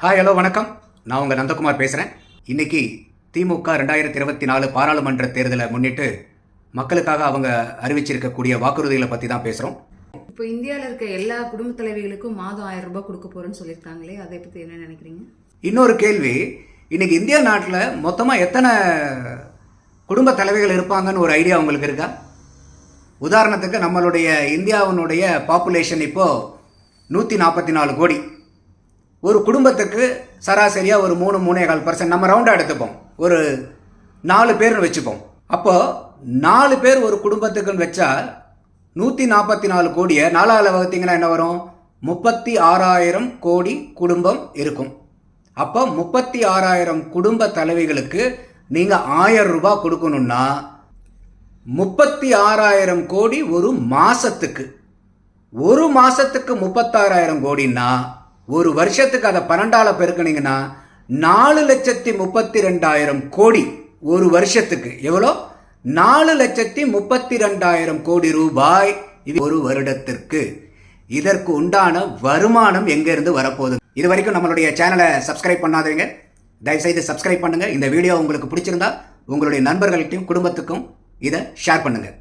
Hi hello வணக்கம். நான் உங்கள் நந்தகுமார் பேசுகிறேன். இன்றைக்கி திமுக 2024 பாராளுமன்ற தேர்தலை முன்னிட்டு மக்களுக்காக அவங்க அறிவிச்சிருக்கக்கூடிய வாக்குறுதிகளை பற்றி தான் பேசுகிறோம். இப்போ இந்தியாவில் இருக்க எல்லா குடும்ப தலைவிகளுக்கும் மாதம் 1000 ரூபாய் கொடுக்க போகிறேன்னு சொல்லியிருக்காங்களே, அதை பற்றி என்ன நினைக்கிறீங்க? இன்னொரு கேள்வி, இன்றைக்கி இந்தியா நாட்டில் மொத்தமாக எத்தனை குடும்ப தலைவிகள் இருப்பாங்கன்னு ஒரு ஐடியா உங்களுக்கு இருக்கா? உதாரணத்துக்கு நம்மளுடைய இந்தியாவினுடைய பாப்புலேஷன் இப்போது 144 கோடி. ஒரு குடும்பத்துக்கு சராசரியாக ஒரு 3-3.25% நம்ம ரவுண்டாக எடுத்துப்போம், ஒரு 4 பேர்னு வச்சுப்போம். அப்போது 4 பேர் ஒரு குடும்பத்துக்குன்னு வச்சா 144 கோடியை 4ஆல் வகுத்தீங்கன்னா என்ன வரும்? 36,000 கோடி குடும்பம் இருக்கும். அப்போ 36,000 குடும்ப தலைவிகளுக்கு நீங்கள் 1000 ரூபாய் கொடுக்கணுன்னா 36,000 கோடி ஒரு மாதத்துக்கு. ஒரு மாதத்துக்கு 36,000 கோடின்னா ஒரு வருஷத்துக்கு அதை 12ஆல் பெருக்கினீங்கன்னா 4,32,000 கோடி ஒரு வருஷத்துக்கு. எவ்வளோ? 4,32,000 கோடி ரூபாய் இது ஒரு வருடத்திற்கு. இதற்கு உண்டான வருமானம் எங்கேருந்து வரப்போகுது? இது வரைக்கும் நம்மளுடைய சேனலை சப்ஸ்கிரைப் பண்ணாதீங்க, தயவுசெய்து சப்ஸ்கிரைப் பண்ணுங்கள். இந்த வீடியோ உங்களுக்கு பிடிச்சிருந்தா உங்களுடைய நண்பர்கள்ட்டையும் குடும்பத்துக்கும் இதை ஷேர் பண்ணுங்கள்.